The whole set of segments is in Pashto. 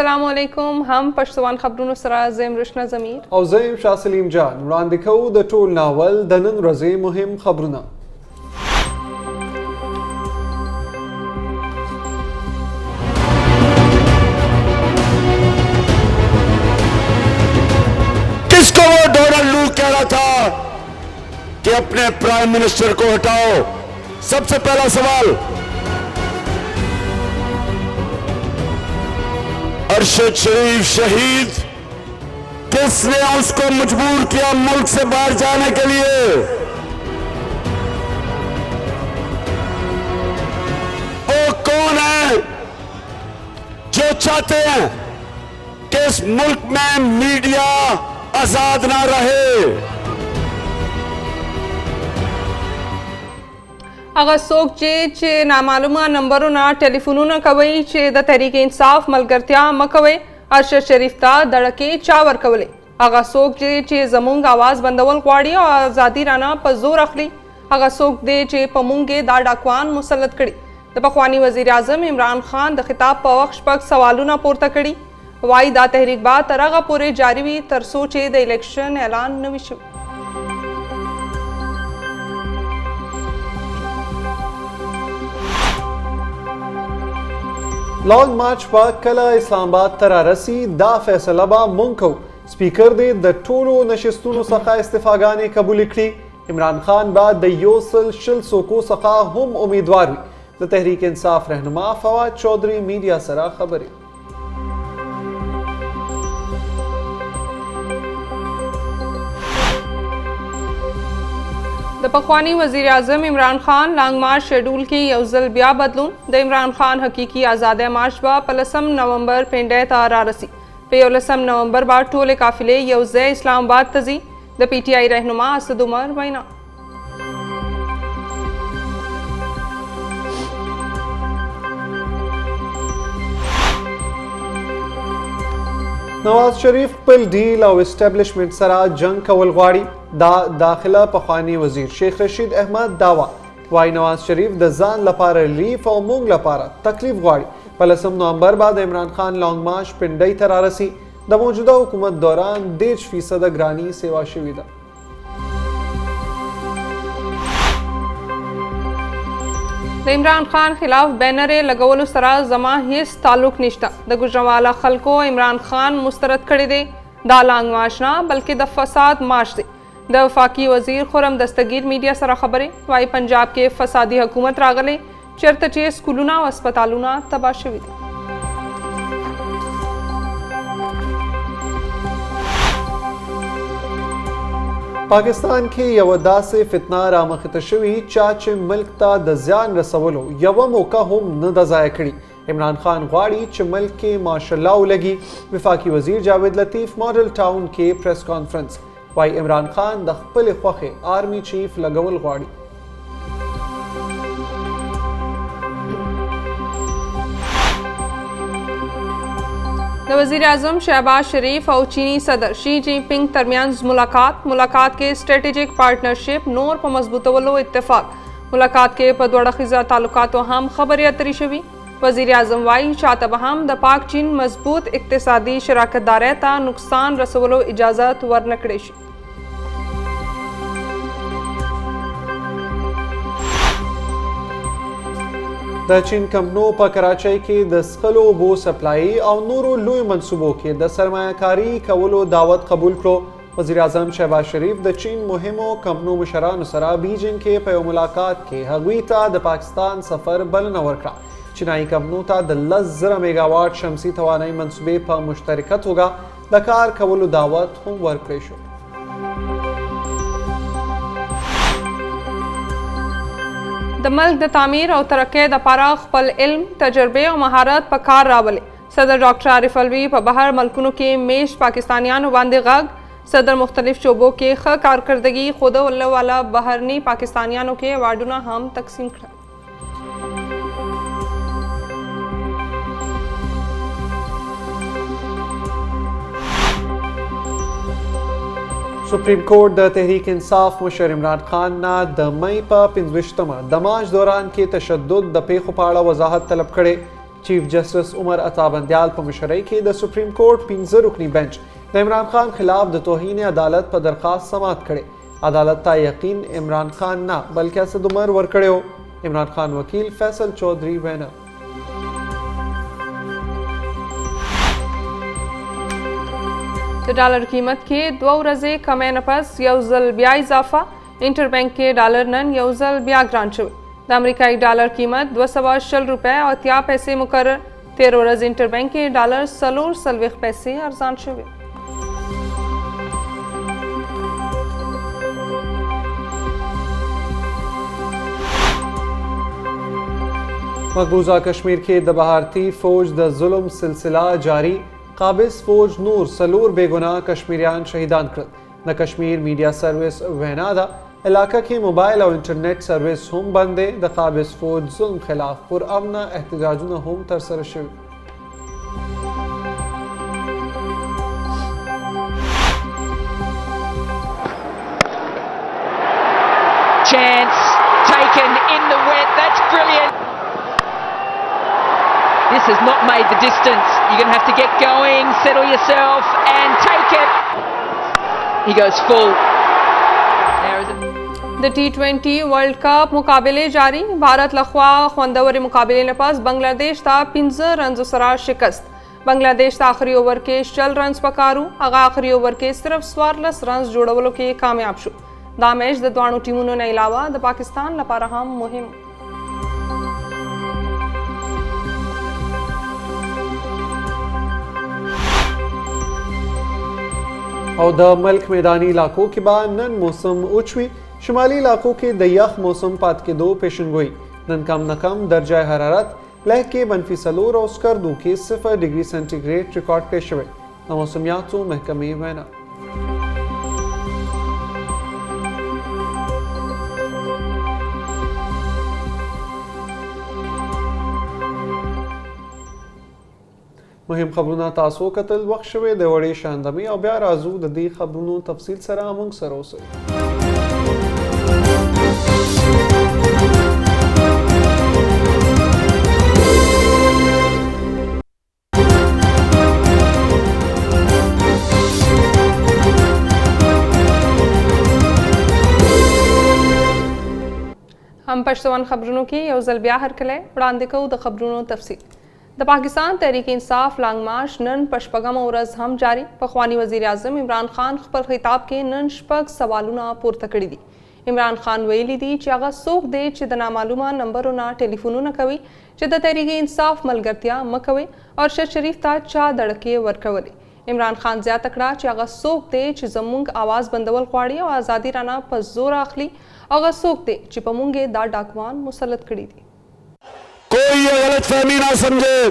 अस्सलाम वालेकुम। हम पश्तवान खबरों सरा ज़ेम रुशना ज़मीर और ज़ेम शाह सलीम जान वरान दिखाऊ द टोल नावल दनन रज़े मुहिम खबरना। किसको वो डोनाल्ड लू कह रहा था कि अपने प्राइम मिनिस्टर को हटाओ? सबसे पहला सवाल, अरशद शरीफ शहीद, किसने उसको मजबूर किया मुल्क से बाहर जाने के लिए? वो कौन है जो चाहते हैं कि इस मुल्क में मीडिया आजाद ना रहे? अगर सोक चे नामालूमा नंबरों ना टेलीफोनों ना कवई चे द तहरीक इंसाफ मलगरत्या मकवे अरशद शरीफ ता दड़के चावर कवले। अगर सोक चे जमुंग आवाज बंदवल क्वाड़ी और आज़ादी राना पर जोर अखली। अगर सोक दे चे पमुंगे दा डाकवान मुसलत कड़ी। द पखवानी वजीर आजम इमरान खान द खिताब पवक्ष पक सवालू ना पोरता कड़ी। वाई दा तहरीक बाद तरगा पूरे जारी हुई तरसो चे द इलेक्शन ऐलान नविशु। लॉन्ग मार्च पर कला इस्लामाबाद तरारसी दा फैसलाबा मुंको स्पीकर दे द टोलो नशिस्तुनो सखा इस्तीफागाने कबूल करी। इमरान खान बाद द योसल शिल सोको सखा हम उम्मीदवार हुई। द तहरीक इंसाफ रहनुमा फवाद चौधरी मीडिया सरा खबरें। द पखवानी वजीर आजम इमरान खान लॉन्ग मार्च शेड्यूल की यौजल ब्या बदलून द इमरान खान हकीकी आज़ाद मार्च बा पलसम नवंबर पेंडे तारारसी पेलसम नवंबर बा टोले काफिले यौज़े इस्लामाबाद तजी द PTI रहनुमा असद उमर वैना। नवाज शरीफ पिल डील और एस्टेब्लिशमेंट सरा जंग कवल गवाड़ी दाखिला पखानी वजीर शेख रशीद अहमद दावा वाई नवाज शरीफ द जान लपारा रिलीफ और मूंग लपारा तकलीफ गवाड़ी पलसम नवंबर बाद इमरान खान लॉन्ग मार्च पिंडई तरारसी द मौजूदा हुकूमत दौरान 1.5% ग्रानी सेवा शिविदा। इमरान खान खिलाफ बैनरे लगवलु सरा जमा हिस ताल्लुक निश्ता द गुजरावाला खलको इमरान खान मुस्तरद खड़े दे दा लांग मार्च ना बल्कि द फसाद मार्च दे द वफाकी वजीर खुरम दस्तगीर मीडिया सरा खबरें वाई पंजाब के फसादी हुकूमत रागले चरतचे स्कूलुना व अस्पतालुना तबाशवी। पाकिस्तान के यवदा से फितना रामखतशवी चाचे मुल्क ता द ज़ियान रसवलो यव मौका हम न दजाया खड़ी। इमरान खान गवाड़ी च मुल्क के माशाल्लाह लगी। वफाकी वजीर जावेद लतीफ मॉडल टाउन के प्रेस कॉन्फ्रेंस वाई इमरान खान द खपल ख्वाखे आर्मी चीफ लगवल गवाड़ी। वज़ीर आज़म शहबाज शरीफ और चीनी सदर शी जिनपिंग दरमियान मुलाकात के स्ट्रेटेजिक पार्टनरशिप नोर पर मजबूत वलो इत्तेफाक मुलाकात के पदवड़ा खिजा ताल्लुकात हम खबर तरीशवी। वज़ीर आज़म वाई चातबहम द पाक चीन मजबूत इक्तिसादी शराकत दारे ता नुकसान रसवलो इजाज़त वर्नकड़ेशी। द चीन कंपनों पर कराची के द स्कलो बो सप्लाई और नूरो लुई मनसूबों के द सरमायाकारी कवलो दावत कबूल करो। वज़ीर आज़म शहबाज शरीफ द चीन मुहिमों कंपनों मुशरान सरा बीजिंग के पयो मुलाकात के हगवीता द पाकिस्तान सफर बल नवरकरा चिनाई कंपनों ता द 10 मेगावाट शमसी तवानाई मनसूबे पर मुश्तरकत होगा द कार कवलो दावत हम वर्क रेशो। द मुल्क द तामीर और तरक्की द पारा खपल इल्म तजर्बे और महारत पकार रावले सदर डॉक्टर आरिफ अलवी पर बाहर मलकुनों के मेश पाकिस्तानियान वांदे गाग सदर मुख्तलिफ शोबों के ख कारकर्दगी खुद वाला बहरनी पाकिस्तानियानों के अवार्डुना हम तकसीम कर। सुप्रीम कोर्ट द तहरीक इंसाफ मुशर इमरान खान ना द मई पर 25 दमाज दौरान के तशद्दुद द पेखुपाड़ा वजाहत तलब करे। चीफ जस्टिस उमर अता बंदयाल पर मशरई के द सुप्रीम कोर्ट 15 रुकनी बेंच द इमरान खान खिलाफ द तौहीन अदालत पर दरखास्त समात करे। अदालत ता यकीन इमरान खान ना बल्कि असद उमर वरकड़े हो। इमरान खान वकील फैसल चौधरी वैना। डॉलर कीमत के 2 रजे कमे नपस यौजल ब्या इजाफा इंटरबैंक के डॉलर नन यौजल ब्या ग्रांट शुए। द अमरीकाई डॉलर कीमत 240 रुपए और 30 पैसे मुकर्रर। 13 रज इंटरबैंक के डॉलर 40 पैसे अर्जान शुए। मकबूजा कश्मीर के द भारती फौज द जुल्म सिलसिला जारी। काबिज फौज नूर सलूर बेगुनाह कश्मीरियान शहीदान कृत। न कश्मीर मीडिया सर्विस वहनादा इलाका की मोबाइल और इंटरनेट सर्विस हम बंदे। द काबिज फौज जुल्म खिलाफ पुरअमना एहतजाजुन हम तरसर शुरू। Chance taken in the wet. That's brilliant. This has not made the distance. You're going to have to get going, settle yourself and take it. He goes full. There is a... the T20 world cup मुकाबले जारी। भारत लखवा खुंदवर मुकाबले ने पास बांग्लादेश ता 15 रन सरा शिकस्त। बांग्लादेश ता आखिरी ओवर के 40 रन पकारू आगा आखिरी ओवर के सिर्फ 14 रन जोड़वलो के कामयाब शु। दा मैच द दोनों टीमों ने अलावा द पाकिस्तान लपा रहा मुहिम। और द मुल्क मैदानी इलाकों के बाद नन मौसम उछवी। शुमाली इलाकों के दयख मौसम पात के 2 पेशन गोई। नन कम न कम दर्जा हरारत लह के बनफी सलूर और स्कर्दू के 0 डिग्री सेंटीग्रेड रिकॉर्ड पेश हुए। मौसमियात महकमे वैना। मुहिम खबरूना तासो कतल बख्शवे देवड़ी शानदमी और ब्यार आजू दी खबरूनो तफसील सरा अमंग सरों से। हम पश्तवन खबरों की यौजल ब्या हरकले उड़ान दिखो द खबरों तफसील। द पाकिस्तान तहरीक इंसाफ लॉन्ग मार्च नन पशपगम और हम जारी। पखवानी वज़ीर आज़म इमरान खान पर खिताब के नन शपग सवालुना पुरतकड़ी दी। इमरान खान वेली दी चागा सोख दे चिद नामालूमा नंबर ना टेलीफोनों न कवी चिद तहरीक इंसाफ मलगरतिया मकवे और शरीफ ता चा दड़के वर्कवले। इमरान खान ज्या तकड़ा चागा सोख दे च जमुंग आवाज बंदवल ख्वाड़ी और आज़ादी राना पर जोर आखली और सोख दे चिपमुंगे दा डाकवान मुसलत कड़ी दी। कोई ये गलत फहमी ना समझे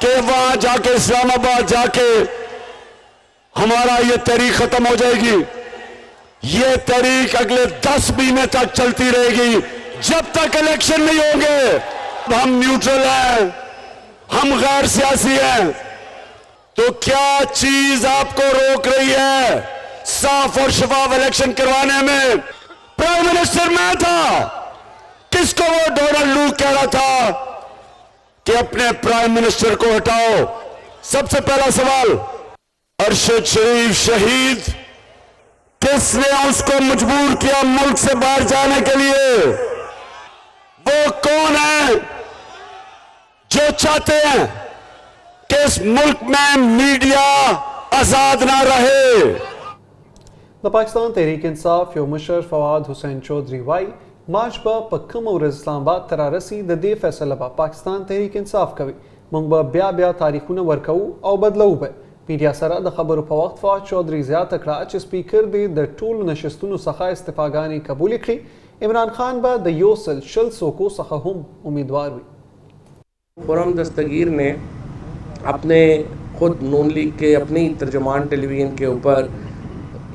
कि वहां जाके इस्लामाबाद जाके हमारा ये तहरीक खत्म हो जाएगी। ये तहरीक अगले 10 महीने तक चलती रहेगी जब तक इलेक्शन नहीं होंगे। हम न्यूट्रल हैं, हम गैर सियासी हैं। तो क्या चीज आपको रोक रही है साफ और शफाफ इलेक्शन करवाने में? प्राइम मिनिस्टर मैं था। किसको वो डोनाल्ड लू कह रहा था कि अपने प्राइम मिनिस्टर को हटाओ? सबसे पहला सवाल, अरशद शरीफ शहीद, किसने उसको मजबूर किया मुल्क से बाहर जाने के लिए? वो कौन है जो चाहते हैं कि इस मुल्क में मीडिया आजाद ना रहे? द पाकिस्तान तहरीक इंसाफ यो मुशर्रफ फवाद हुसैन चौधरी वाई मार्च बा पक्कम और इस्लामाबाद तरारसी द दे फैसला बा पाकिस्तान तहरीक इंसाफ कवी मुंगबा ब्या तारीखुन वर्कऊ और बदलऊ बे मीडिया सरा द खबर फवक्त फवाद चौधरी ज्या तकड़ा च स्पीकर दे द टूल नशस्तुन सखा इस्तिफागानी कबूल की। इमरान खान बा द योसल शल सोको सखहुम उम्मीदवार हुई। खुरम दस्तगीर ने अपने खुद नून लीग के अपने ही तर्जुमान टेलीविज़न के ऊपर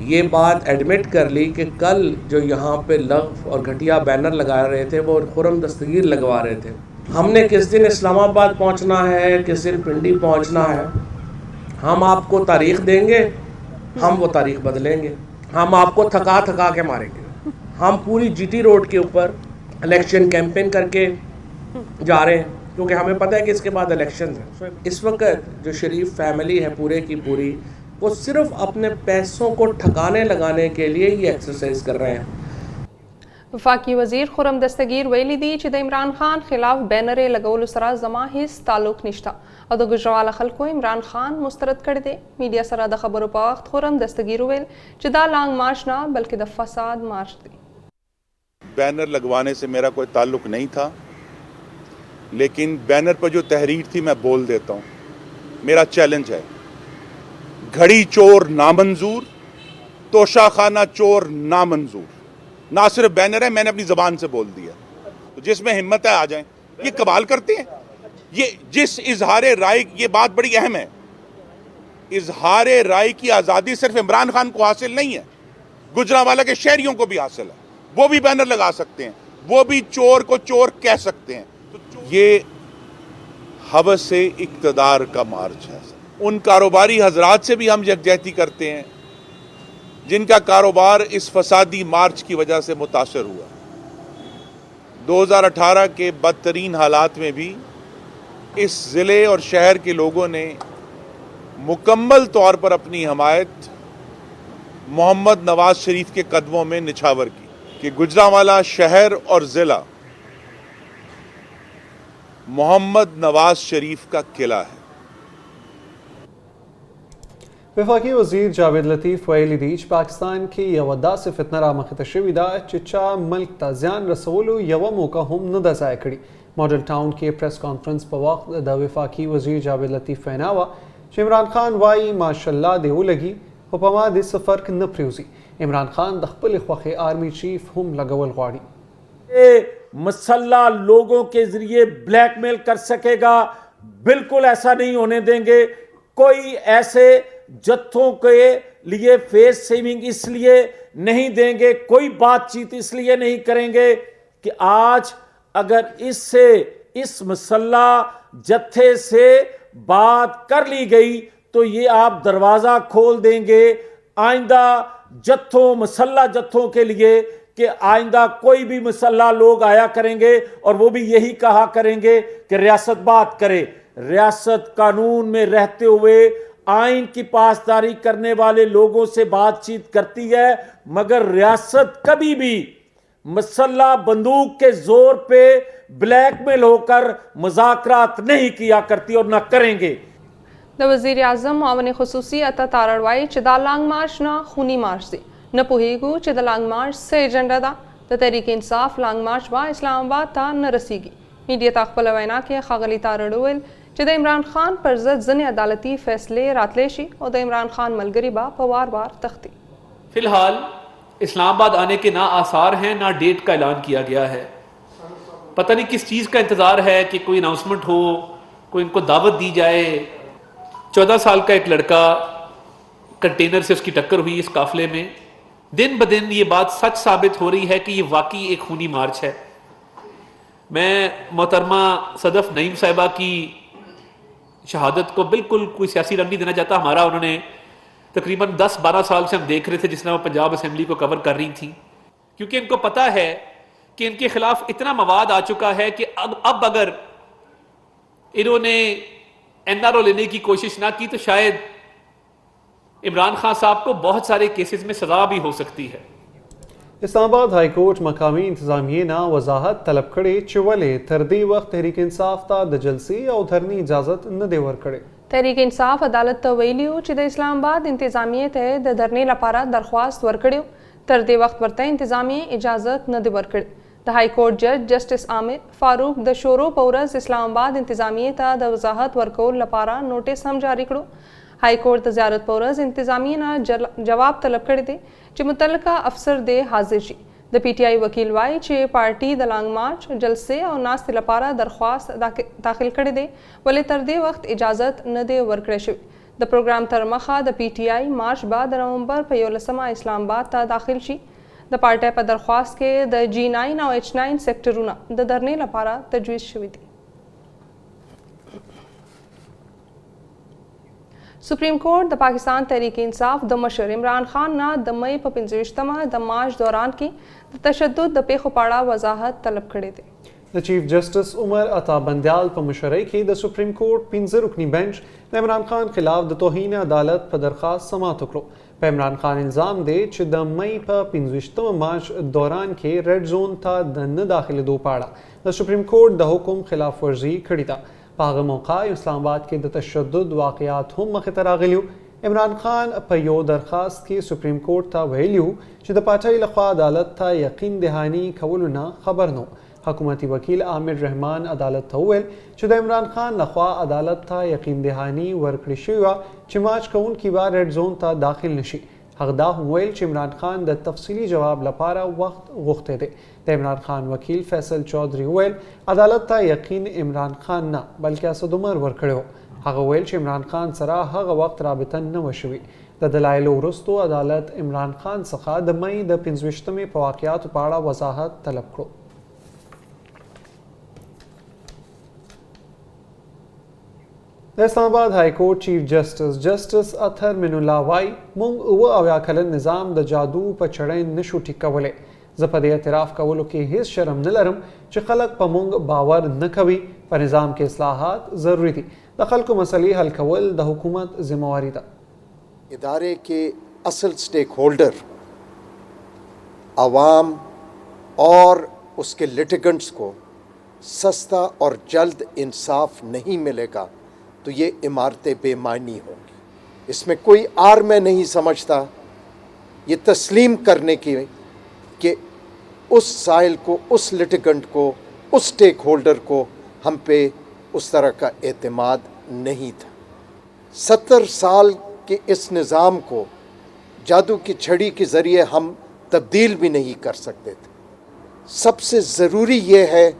ये बात एडमिट कर ली कि कल जो यहाँ पे लग़्व और घटिया बैनर लगा रहे थे वो खुरम दस्तगीर लगवा रहे थे। हमने किस दिन इस्लामाबाद पहुँचना है, किस दिन पिंडी पहुँचना है, हम आपको तारीख देंगे, हम वो तारीख बदलेंगे, हम आपको थका थका के मारेंगे। हम पूरी जीटी रोड के ऊपर इलेक्शन कैंपेन करके जा रहे हैं। क्योंकि हमें पता है कि इसके बाद इलेक्शन है। इस वक्त जो शरीफ फैमिली है पूरे की पूरी, वो सिर्फ अपने पैसों को ठिकाने लगाने के लिए ये एक्सरसाइज कर रहे हैं। वफाकी वजीर खुरम दस्तगीर वैली दी कि इमरान खान खिलाफ बैनर लगोल सरा जमा हिस ताल्लुक निश्ता और गुजरावाला खल को इमरान खान मुस्तरद कर दे। मीडिया सरा द खबरों पर वक्त खुरम दस्तगीर वेल चिदा लांग मार्च ना बल्कि द फसाद मार्च दी। बैनर लगवाने से मेरा कोई ताल्लुक नहीं था, लेकिन बैनर पर जो तहरीर थी मैं बोल देता हूँ। मेरा चैलेंज है, घड़ी चोर नामंजूर, तोशाखाना चोर नामंजूर। ना सिर्फ बैनर है, मैंने अपनी जबान से बोल दिया। तो जिसमें हिम्मत है आ जाएं। ये कमाल करते हैं। ये जिस इजहारे राय, ये बात बड़ी अहम है, इजहारे राय की आज़ादी सिर्फ इमरान खान को हासिल नहीं है, गुजरांवाला के शहरियों को भी हासिल है। वो भी बैनर लगा सकते हैं, वो भी चोर को चोर कह सकते हैं। तो ये हवस से इक्तदार का मार्च है। उन कारोबारी हजरात से भी हम यकजहती करते हैं जिनका कारोबार इस फसादी मार्च की वजह से मुतासर हुआ। 2018 के बदतरीन हालात में भी इस ज़िले और शहर के लोगों ने मुकम्मल तौर पर अपनी हमायत मोहम्मद नवाज शरीफ के कदमों में निछावर की कि गुजरांवाला शहर और ज़िला मोहम्मद नवाज शरीफ का किला है। वफाकी वजीर जावेद लतीफ़ वैली दीच पाकिस्तान की यवदा से फितना रा मख तशविदा चिचा मुल्क ता ज़ियान रसोलू यव मौका हम न दजाय कड़ी। मॉडल टाउन के प्रेस कॉन्फ्रेंस पर वक्त द वफाकी वजीर जावेद लतीफ़ फैनावा इमरान खान वाई माशाल्लाह देव लगी हुपमा दिस फ़र्क न प्रियूजी। इमरान खान दखपल ख्वाखे आर्मी चीफ हम लगवल ख्वाड़ी मसल्ला लोगों के जरिए ब्लैकमेल कर सकेगा, बिल्कुल ऐसा नहीं होने देंगे। कोई ऐसे जत्थों के लिए फेस सेविंग इसलिए नहीं देंगे, कोई बातचीत इसलिए नहीं करेंगे कि आज अगर इससे इस मसल्ला जत्थे से बात कर ली गई तो ये आप दरवाजा खोल देंगे आइंदा जत्थों मसल्ला जत्थों के लिए कि आइंदा कोई भी मसल्ला लोग आया करेंगे और वो भी यही कहा करेंगे कि रियासत बात करे। रियासत कानून में रहते हुए आइन की पासदारी करने वाले लोगों से बातचीत करती है, मगर रियासत कभी भी मसल्ला बंदूक के जोर पे ब्लैकमेल होकर मुज़ाकरात नहीं किया करती और ना करेंगे। द वज़ीर आज़म मावन खुसूसी अता तारड़वाई चिदा लांग मार्च ना खूनी मार्च दी न पुहेगू चिदा लांग मार्च से एजेंडा दा द तहरीक इंसाफ लांग मार्च बा इस्लामाबाद ता न रसीगी। मीडिया ताकबल वैना के खागली तारड़ुल चिदा इमरान खान पर जद जन अदालती फैसले रातलेशी और द इमरान खान मलगरी बा पवार बार तख्ती। फिलहाल इस्लामाबाद आने के ना आसार हैं ना डेट का ऐलान किया गया है। पता नहीं किस चीज़ का इंतज़ार है कि कोई अनाउंसमेंट हो, कोई इनको दावत दी जाए। 14 साल का एक लड़का कंटेनर से उसकी टक्कर हुई इस काफिले में। दिन ब दिन ये बात सच साबित हो रही है कि ये वाकई एक खूनी मार्च है। मैं मोहतरमा सदफ नईम साहिबा की शहादत को बिल्कुल कोई सियासी रंग नहीं देना चाहता। हमारा उन्होंने तकरीबन 10-12 साल से हम देख रहे थे जिस तरह वो पंजाब असेंबली को कवर कर रही थी, क्योंकि इनको पता है कि इनके खिलाफ इतना मवाद आ चुका है कि अब अगर इन्होंने एनआरओ लेने की कोशिश ना की तो शायद इमरान खान साहब को बहुत सारे केसेस में सजा भी हो सकती है। इस्लामाबाद हाई कोर्ट मकामी इंतजामिया ना वजाहत तलब करे चुवले तरदी वक्त तहरीक इंसाफ ता द जलसी और धरनी इजाजत न देवर करे। तहरीक इंसाफ अदालत तवेलियो चिद इस्लामाबाद इंतजामिया ते द धरने लपारा दरख्वास्त वरकड़ियो तरदे वक्त बरता इंतजामिया इजाजत न देवर करे। द हाई कोर्ट जज जस्टिस आमिर फारूक द शोरो पौरस इस्लामाबाद इंतजामिया ता द वजाहत वरकोल लपारा नोटिस हम जारी करो। हाई कोर्ट द ज़ियारत पौरस इंतजामिया ना जवाब तलब कर दे चे मुतलका अफसर दे हाजिर जी। द पीटीआई वकील वाई चे पार्टी द लांग मार्च जलसे और नास्त लपारा दरख्वास्त दाखिल कर दे वले तरदे वक्त इजाज़त न दे वर्कड़े शुवी। द प्रोग्राम तरमखा द पीटीआई मार्च बाद नवंबर पयोलसमा इस्लामाबाद ता दाखिल शी। द पार्टी पर दरख्वास्त के द G9 और H9 सेक्टरूना द धरने लपारा तजवीज़ शुवी थी। सुप्रीम कोर्ट द पाकिस्तान तहरीक इंसाफ द मशर इमरान खान ना द मई पर 25 द मार्च दौरान की तशद्दुद द पे खुपाड़ा वजाहत तलब करे थे। د چیف جسټس عمر عطا بندیال په مشرۍ کې د سپریم کورټ 15 رکنی بنچ د عمران خان خلاف د توهین عدالت په درخواست سماعت وکړو. په عمران خان الزام دی چې د مئی په 15 مارچ دوران کې ریډ زون ته د نه داخلېدو په اړه د سپریم کورټ د حکم خلاف ورزي کړې ده. په هغه موقع اسلام آباد کې د تشدد واقعات هم مخې ته راغلي. عمران خان په یو درخواست کې سپریم کورټ ته ویلي چې د پارټۍ لخوا عدالت ته یقین دهاني کولو نه خبر نه. حکومتي وکیل عامر رحمان عدالت ته وویل چې د عمران خان لخوا عدالت ته یقین دهاني ورکړې شوې وه چې مارچ کوونکي به ریډ زون ته داخل نشي. هغه دا هم ویل چې عمران خان د تفصیلي جواب لپاره وخت غوښتی دی. د عمران خان وکیل فیصل چودھری وویل عدالت ته یقین عمران خان نه بلکې اسد عمر ورکړی و. هغه ویل چې عمران خان سره هغه وخت رابطه نه وه شوې. د دلایلو وروستو عدالت عمران خان څخه د مئی د 15مې په واقعاتو په اړه وضاحت طلب کړو. د اسلام آباد های کورټ چیف جسټس اطهر من الله وایي موږ 79 کلن نظام د جادو په چړې نشو ټیکولی. زه په دې اعتراف کولو کې هیڅ شرم نه لرم چې خلک په موږ باور نه کوي. په نظام کې اصلاحات ضروری دي. د خلکو مسلې حل کول د حکومت ذمہواری ده. ادارے کے اصل سٹیک ہولڈر عوام اور اس کے لٹیگنٹس کو سستا اور جلد انصاف نہیں ملے گا تو یہ عمارتیں بے معنی ہوں گی. اس میں کوئی آر میں نہیں سمجھتا. یہ تسلیم کرنے کی کہ اس سائل کو, اس لٹیگنٹ کو, اس سٹیک ہولڈر کو ہم پہ اس طرح کا اعتماد نہیں تھا. 70 سال کے اس نظام کو جادو کی چھڑی کے ذریعے ہم تبدیل بھی نہیں کر سکتے تھے. سب سے ضروری یہ ہے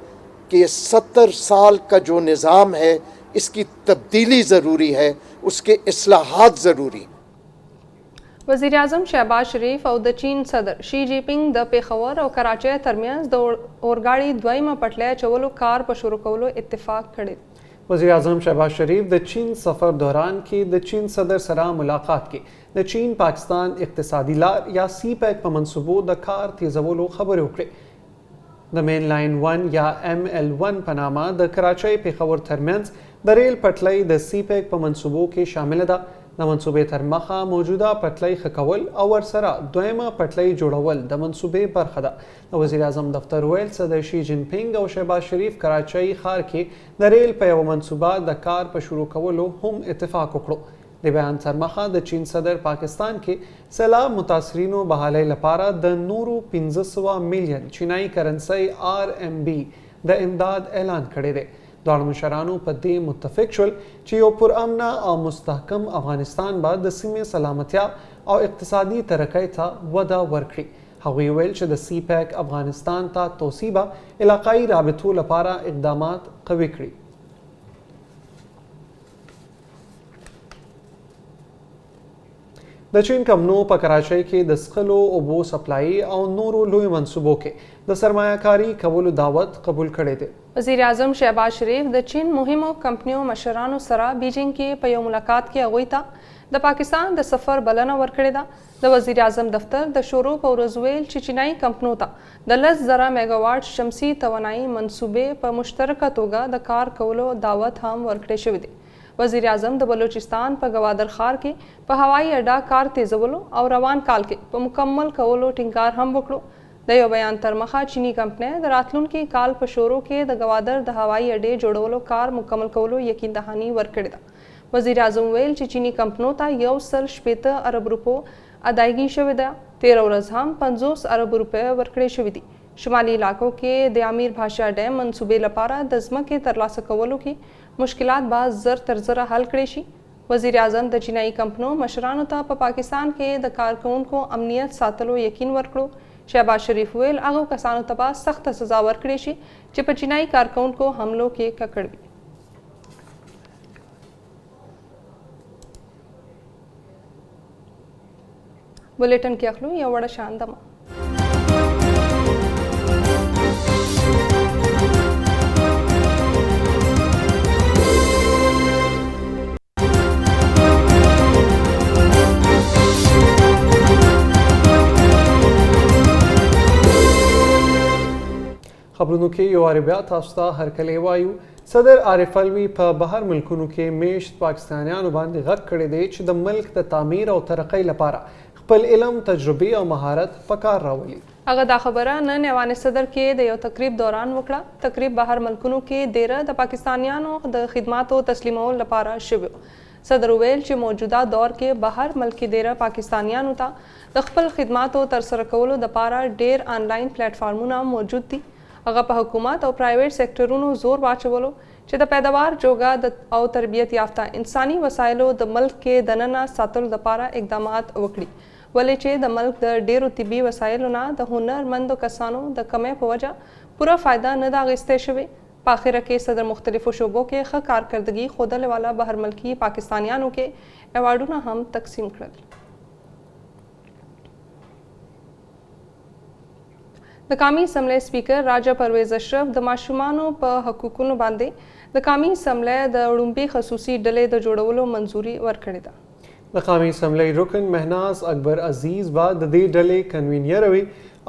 کہ یہ 70 سال کا جو نظام ہے اس کی تبدیلی ضروری ہے, اس کے اصلاحات ضروری. وزیر اعظم شهباز شریف او د چین صدر شي جی پینګ د پیښور او کراچۍ ترمنځ د اورګاړي دویمه پټلۍ چولو کار په شروع کولو اتفاق کړی. وزیر اعظم شهباز شریف د چین سفر دوران کې د چین صدر سره ملاقات کې د چین پاکستان اقتصادي لار یا سی پیک په منصوبو د کار تیزولو خبرې وکړې. د مین لاین 1 یا ML1 په نامه د کراچۍ پیښور ترمنځ د ریل پټلۍ د سی پیک په منصوبو کې شامل ده. د منصوبې تر مخه موجوده پټلۍ ښه کول او ورسره دویمه پټلۍ جوړول د منصوبې برخه ده. د وزیر اعظم دفتر ویل صدر شي جین پینګ او شهباز شریف کراچۍ ښار کې د ریل په یوه منصوبه د کار په شروع کولو هم اتفاق وکړو. د بیان تر مخه د چین صدر پاکستان کې سیلاب متاثرینو بحالۍ لپاره د نورو 1500 میلیون چینایي کرنسۍ RMB د امداد اعلان کړی دی. دواړو مشرانو په دې متفق شول چې یو پرامنه او مستحکم افغانستان به د سیمې سلامتیا او اقتصادي ترقۍ ته وده ورکړي. هغوی ویل چې د سی پیک افغانستان ته توسیع به علاقایي رابطو لپاره اقدامات قوي کړي. د چین کمپنو په کراچۍ کې د څښلو اوبو سپلای او نورو لوی منصوبو کې د سرمایه‌کاري کولو دعوت قبول کړی دی. وزیر اعظم شهباز شریف د چین مهمو کمپنیو مشرانو سره بیجینګ کې په یو ملاقات کې هغوی ته د پاکستان د سفر بلنه ورکړې ده. د وزیر اعظم دفتر د شروع په ورځ ویل چې چینایي کمپنو ته د 10,000 میګاواټ شمسي توانایي منصوبې په مشترکه توګه د کار کولو دعوت هم ورکړی شوی دی. وزیر اعظم د بلوچستان په گوادر ښار کې په هوایي اډه کار تیزولو او روان کال کې په مکمل کولو ټینګار هم وکړو. د یو بیان تر مخه چینی کمپنۍ د راتلونکي کال په شروع کې د گوادر د هوایي اډې جوړولو کار مکمل کولو یقین دهاني ورکړې ده. وزیر اعظم ویل چې چینی کمپنو ته 160 ارب روپو ادایګي شوې ده. 13 ورځ هم 50 ارب روپۍ ورکړې شوې دي. شمالي علاقو کې د امیر بادشاه ډیم منصوبې لپاره د ځمکې ترلاسه کولو کې مشکلات به زر تر زره حل کړي شي. وزیر اعظم د چینایي کمپنو مشرانو ته په پاکستان کې د کارکونکو امنیت ساتلو یقین ورکړو. شهباز شریف ویل هغو کسانو ته به سخته سزا ورکړي شي چې په چینایي کارکونکو حملو کې ککړ وي. بلیټن کې اخلو یو وړه شاندمه. خبرونو کې یو وار بیا تاسو ته هرکلی وایو. صدر عارف علوي په بهر ملکونو کې میشت پاکستانیانو باندې غږ کړی دی چې د ملک د تعمیر او ترقۍ لپاره خپل علم، تجربې او مهارت په کار راولي. هغه دا خبره نن ایوان صدر کې د یو تقریب دوران وکړه. تقریب بهر ملکونو کې ډیره د پاکستانیانو د خدماتو تسلیمول لپاره شوی. صدر ویل چې موجوده دور کې بهر ملک ډیره پاکستانیانو ته د خپل خدماتو ترسره کولو لپاره ډیر آنلاین پلیټ فارمونه موجود دي. هغه په حکومت او پرایویټ سیکټرونو زور واچولو چې د پیداوار جوګه او تربیت یافته انساني وسایلو د ملک کې دننه ساتلو لپاره اقدامات وکړي. ولې چې د ملک د ډیرو طبي وسایلو نه د هنرمندو کسانو د کمۍ په وجه پوره فایده نه ده اخیستې شوې. په آخره کې صدر مختلفو شعبو کې ښه کارکردګي ښودلې والا بهر ملکي پاکستانیانو کې ایوارډونه هم تقسیم کړل. د قومي اسمبلی سپیکر راجا پرویز اشرف د ماشومانو په حقوقونو باندې د قومي اسمبلی د وړومبي خصوصي ډلې د جوړولو منظوري ورکړې ده. د قومي اسمبلی رکن مهناز اکبر عزیز به د دې ډلې کنوینیر وي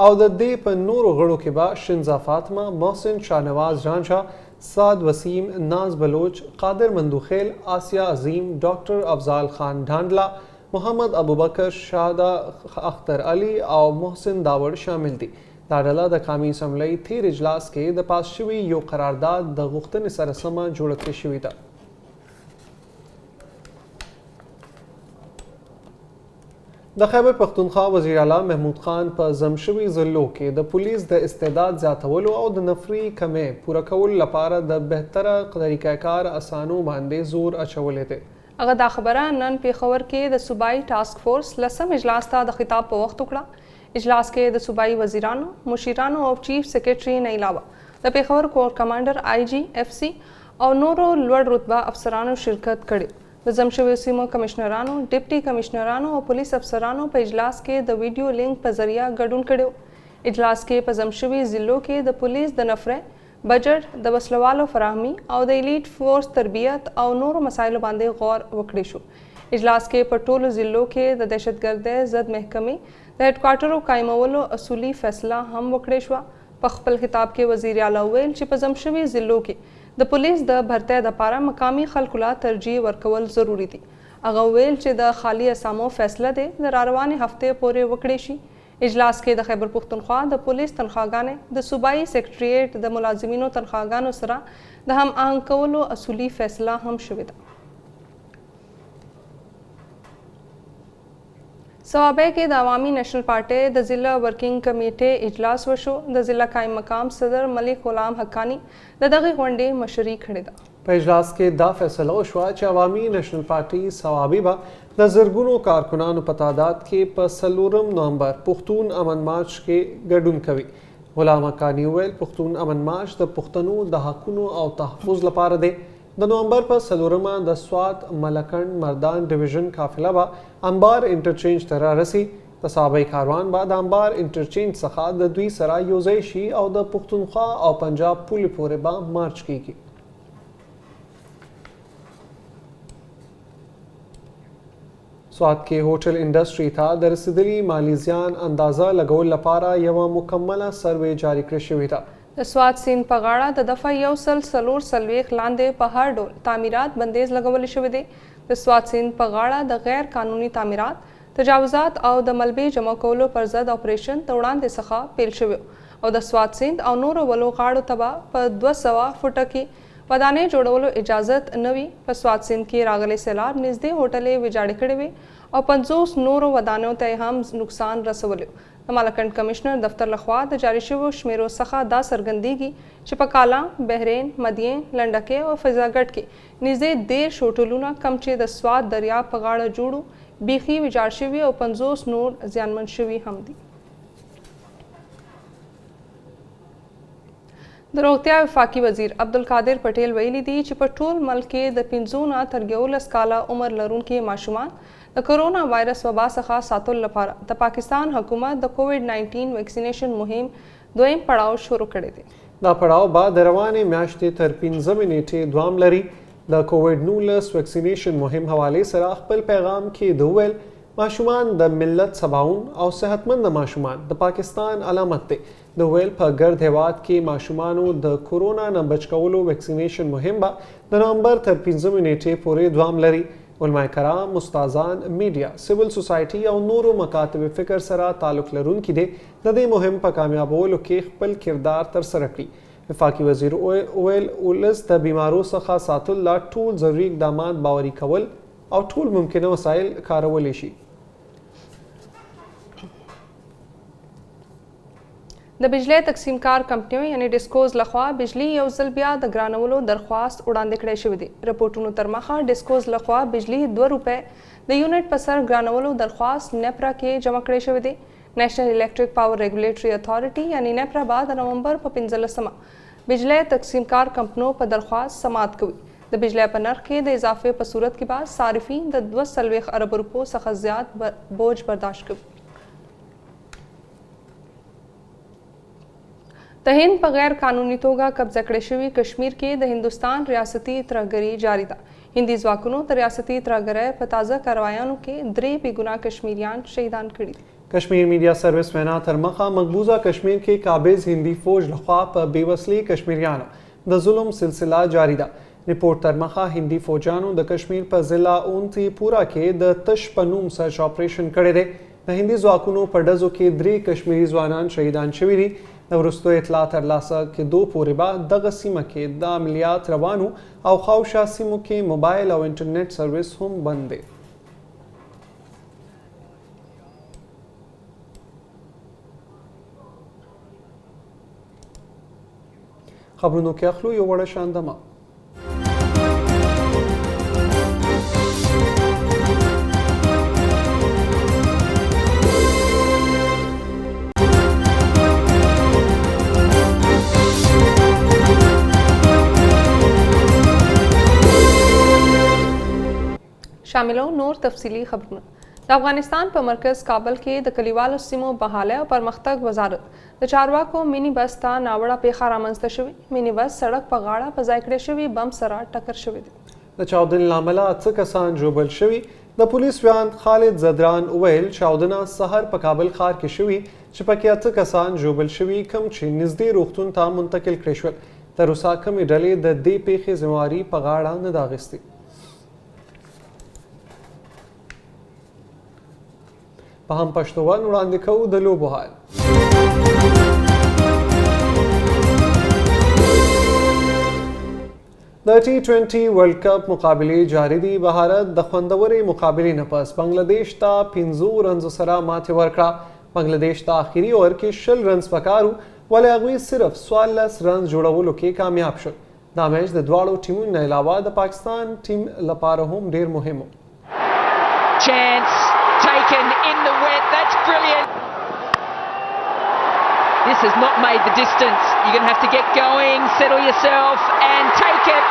او د دې په نورو غړو کې به شنزا فاطمه، محسن شاهنواز رانجا، سعد وسیم، ناز بلوچ، قادر مندوخیل، آسیہ عظیم، ډاکټر افضال خان ډانډلا، محمد ابوبکر، شاهده اختر علي او محسن داوړ شامل دي. دا ډله د قومي اسمبلی تیر اجلاس کې د پاس شوي یو قرارداد د غوښتنې سره سمه جوړه کړې شوې ده. د خیبر پختونخوا وزیر اعلی محمود خان په ضم شوي ضلعو کې د پولیس د استعداد زیاتولو او د نفري کمۍ پوره کولو لپاره د بهتره طریقه کار اسانو باندې زور اچولی دی. هغه دا خبره نن پیښور کې د صوبایي ټاسک فورس 10م اجلاس ته د خطاب په وخت وکړه. اجلاس کې د صوبایي وزیرانو، مشیرانو او چیف سیکریټري نه علاوه د پیښور کور کمانډر IG FC او نورو لوړ رتبه افسرانو شرکت کړی. د ضم شویو سیمو کمشنرانو، ډیپټي کمشنرانو او پولیس افسرانو په اجلاس کې د ویډیو لینک په ذریعہ ګډون کړی. اجلاس کې په ضم شوي ضلعو کې د پولیس د نفرې، بجټ، د وسلوالو فراهمي او د ایلیټ فورس تربیت او نورو مسایلو باندې غور وکړی شو. اجلاس کې په ټولو ضلعو کې د دهشتګردۍ ضد محکمې د هډکوارټرو قایمولو اصولي فیصله هم وکړې شوه. په خپل خطاب کې وزیر اعلی ویل چې په ضم شوي ضلعو کې د پولیس د بھرتۍ دپاره مقامي خلکو له ترجیح ورکول ضروري دي. هغه ویل چې د خالي اسامو فیصله دی د راروانې هفتې پورې وکړی شي. اجلاس کې د خیبر پختونخوا د پولیس تنخواګانې د صوبایي سیکریټریټ د ملازمینو تنخواګانو سره د هم آهنګ کولو اصولي فیصله هم شوې ده. صوابۍ کې د عوامي نیشنل پارټۍ د ضلع ورکینګ کمیټې اجلاس وشو. د ضلع قائم مقام صدر ملک غلام حقانی د دغې غونډې مشري کړې ده. په اجلاس کې دا فیصله وشوه چې عوامي نیشنل پارټۍ صوابۍ به د زرګونو کارکنانو په تعداد کې په 4 نومبر پښتون امن مارچ کې ګډون کوي. غلام حقانی ویل پښتون امن مارچ د پښتنو د حقونو او تحفظ لپاره دی. د نومبر په 4 د سوات ملکنډ مردان ډیویژن قافله به انبار انټرچینج ته رارسي. د صوابۍ کاروان به د انبار انټرچینج څخه د دوی سره یوځای شي او د پښتونخوا او پنجاب پولې پورې به مارچ کیږي. سوات کې هوټل انډسټري ته د رسیدلي مالی زیان اندازه لګول لپاره یوه مکمله سروې جاري کړې شوې ده. د سوات سیند په غاړه د دفعه 144 لاندې په هر ډول تعمیرات بندیز لګولی شوی دی. د سوات سیند په غاړه د غیر قانوني تعمیرات، تجاوزات او د ملبې جمع کولو پر ضد اپریشن د وړاندې څخه پیل شوی او د سوات سیند او نورو ولو غاړو ته به په 200 فوټه کې ودانۍ جوړولو اجازت نه وي. په سوات سیند کې راغلی سیلاب نږدې هوټلې ویجاړې کړې وې او 50 نورو ودانیو ته هم نقصان رسولی. د مالکنډ کمشنر دفتر لخوا د جاری شویو شمیرو څخه دا څرګندیږي چې په کالا، بحرین، مدین، لنډکۍ او فضاګټ کې نږدې 13 هوټلونه کم چې د سوات دریاب په غاړه جوړو بیخي ویجاړ شوي او 50 نور زیانمن شوي هم دي. د روغتیا وفاقي وزیر عبدالقادر پټیل ویلي دي چې په ټول ملک کې د 15 نه تر 11 کاله عمر لرونکي ماشومان د کرونا وایرس وبا څخه ساتلو لپاره د پاکستان حکومت د کووډ-19 ویکسینیشن مهم دویم پړاو شروع کړی دی. دا پړاو به د روانې میاشتې تر 15 نیټې دوام لري. د کووډ-19 ویکسینیشن مهم حوالې سره خپل پیغام کې د ویل ماشومان د ملت سباون او صحتمند ماشومان د پاکستان علامت دی. د ویل په ګرد هیواد کې ماشومانو د کورونا نه بچ کولو ویکسینیشن مهم به د نومبر تر 15 نیټې پورې دوام لري. علماء کرام، استادان، میډیا، سیول سوسایټي او نورو مکاتب فکر سره تعلق لرونکي دي د دې مهم په کامیابولو کې خپل کردار ترسره کړي. وفاقي وزیر ویل ولس د بیمارو څخه ساتل لا ټول ضروري اقدامات باوري کول او ټول ممکنه وسایل کارولی شي. د بجلی تقسیم کار کمپنیو یعنی ډیسکوز لخوا بجلی یو ځل بیا د ګرانولو درخواست وړاندې کړی شوی دی. رپورټونو تر مخه ډیسکوز لخوا بجلی 2 روپۍ د یونټ په سر ګرانولو درخواست نیپرا کې جمع کړی شوی دی. نیشنل الیکټریک پاور ریګولیټري اتھارټي یعنی نیپرا بعد د نومبر په 15 بجلی تقسیم کار کمپنیو په درخواست سماعت کوي. د بجلی په نرخ کې د اضافه په صورت کې بعد صارفین د 2 ارب روپو څخه زیات بوج برداشت کوي. د هند په غیر قانوني توګه قبضه کړی شوي کشمیر کې د هندوستان ریاستي ترهګري جاری ده. هندي ځواکونو د ریاستي ترهګرۍ په تازه کاروایانو کې 3 بېګناه کشمیریان شهیدان کړي دي. کشمیر میډیا سروس وینا تر مخه مقبوضه کشمیر کې قابض هندي فوج لخوا په بېوسلي کشمیریانو د ظلم سلسله جاری ده. رپورټ تر مخه هندي فوجانو د کشمیر په ضلع اونتی پورا کې د تش په نوم سرچ اپریشن کړی دی. د هندي ځواکونو په ډزو کې 3 کشمیري ځوانان شهیدان شوي دي. د وروستو اطلاع ترلاسه کېدو پورې به دغه سیمه کې د عملیات روانو او خاوشا سیمو کې موبایل او انټرنیټ سروس هم بند دی. خبرونو کې اخلو یو وړه شاندمه. شاملو نور تفصیلی خبرونه. د افغانستان په مرکز کابل کې د کلیوالو سیمو بحاله او پرمختګ وزارت د چارواکو مینی بس ته ناوړه پیښه رامنځته شوې. مینی بس سړک په غاړه په ځای کړی شوي بم سره ټکر شوی دی. د چاودنې له امله 8 کسان ژوبل شوي. د پولیس ویاند خالد زدران ویل چاودنه سحر په کابل ښار کې شوي چې پکې 8 کسان ژوبل شوي کوم چې نږدې روغتون ته منتقل کړی شول. تر اوسه کومې ډلې د دې پیښې ذمہواري په غاړه نه ده اخیستې. په هم پښتوان وړاندې کوو د لوبو حال. د T20 ورلد کپ مقابلې جاری دي. بهارت د خوندورې مقابلې نه پس بنګلادیش ته 15 رنزو سره ماتې ورکړه. بنګلادیش ته آخري اوور کې 20 رنز پکارو ولې هغوی صرف 14 رنز جوړولو کې کامیاب شول. دا میچ د دواړو ټیمونو نه علاوه د پاکستان ټیم لپاره هم ډیر مهم و. Chance taken in the wet. That's brilliant. This has not made the distance. You're going to have to get going, settle yourself and take it.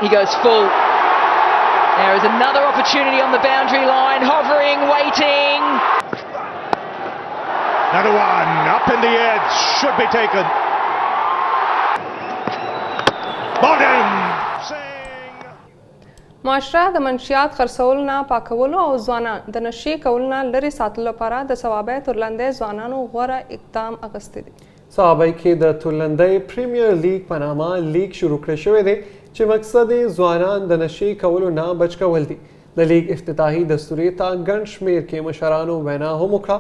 He goes full. There is another opportunity on the boundary line, hovering, waiting. Another one up in the edge, should be taken. Bottom. معاشره د منشیات خرڅولو نه پاکولو او ځوانان د نشې کولو نه لرې ساتلو لپاره د صوابۍ تورلندۍ ځوانانو غوره اقدام اخیستی دی. صوابۍ کې د تورلندۍ پریمیر لیګ په نامه لیګ شروع کړی شوی دی چې مقصد یې ځوانان د نشې کولو نه بچ کول دي. د لیګ افتتاحي دستورې ته ګڼ شمېر کې مشرانو وینا هم وکړه.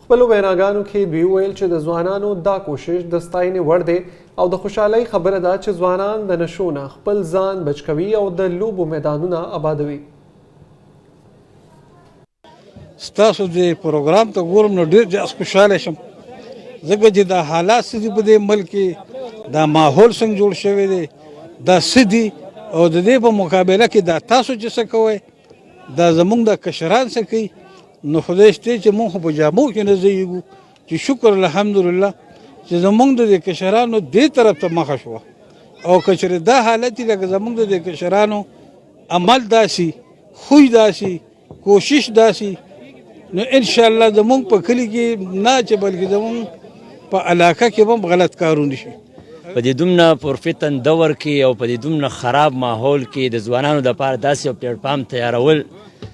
خپلو ویناګانو کې دوی ویل چې د ځوانانو دا کوشش د ستاینې وړ دی او د خوشحالۍ خبره ده چې ځوانان د نشو نه خپل ځان بچ کوي او د لوبو میدانونه آبادوي. ستاسو د پروګرام ته ګورم نو ډېر زیات خوشحاله شم ځکه چې دا حالات څه دي په دې ملک کې، دا ماحول څنګه جوړ شوی دی، دا څه دي او د دې په مقابله کې دا تاسو چې څه کوئ، دا زموږ د کشران څه کوي. نو خدای شته چې موږ خو په جامو کې نه ځایږو چې شکر الحمدلله چې زموږ د کشرانو دې طرف ته مخه شوه او که چېرې دا حالت لکه زموږ د کشرانو عمل داسي، خوی داسي، کوشش داسي، نو انشاءالله زموږ په کلي کې نه چې بلکې زموږ په علاقه کې هم غلط کارونه شي. په دې دومره پرفتن دور کې او په دې دومره خراب ماحول کې د ځوانانو دپاره داسې یو پلیټفارم تیارول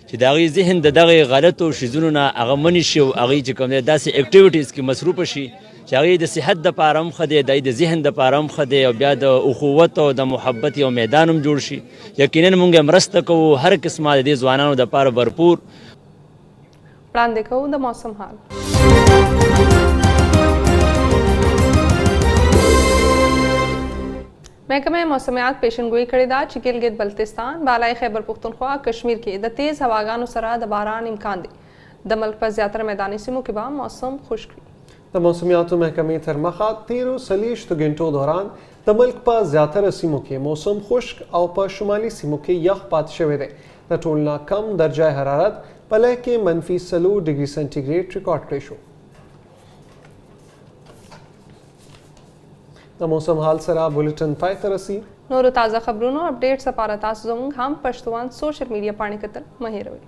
چې چې د هغې ذهن د دغې غلطو شیزونو نه هغه منې شي او هغوی چې کوم دی داسې اکټیویټیز کې مصروفه شي چې هغې د صحت دپاره هم ښه دی د ذهن دپاره هم ښه دی او بیا د اخوت او د محبت یو میدان هم جوړ شي. یقینا موږ مرسته کوو هر قسمه د دې ځوانانو دپاره भरपूर. وړاندې کوو د موسم حال. محکمه موسمیات پیشنګویي کړې ده چې ګلګت بلتستان، بالای خیبر پختونخوا، کشمیر کې د تیز هواګانو سره د باران امکان دی. د ملک په زیاتره میداني سیمو کې به موسم خشک وي. د موسمیاتو محکمې تر مخه 13 غنټو دوران د ملک په زیاتره سیمو کې موسم خشک او په شمالي سیمو کې یخ پاتې شوی دی. د ټول نه کم درجه حرارت په لیه کې -4 ډګري سنټیګریډ ریکارډ کړی شو. د موسم حال سره بولیټن پای ته رسي. نورو تازه خبرونو اپډیټ لپاره تاسو زموږ هم پښتون سوشل میډیا باندې کتل مه هېروئ.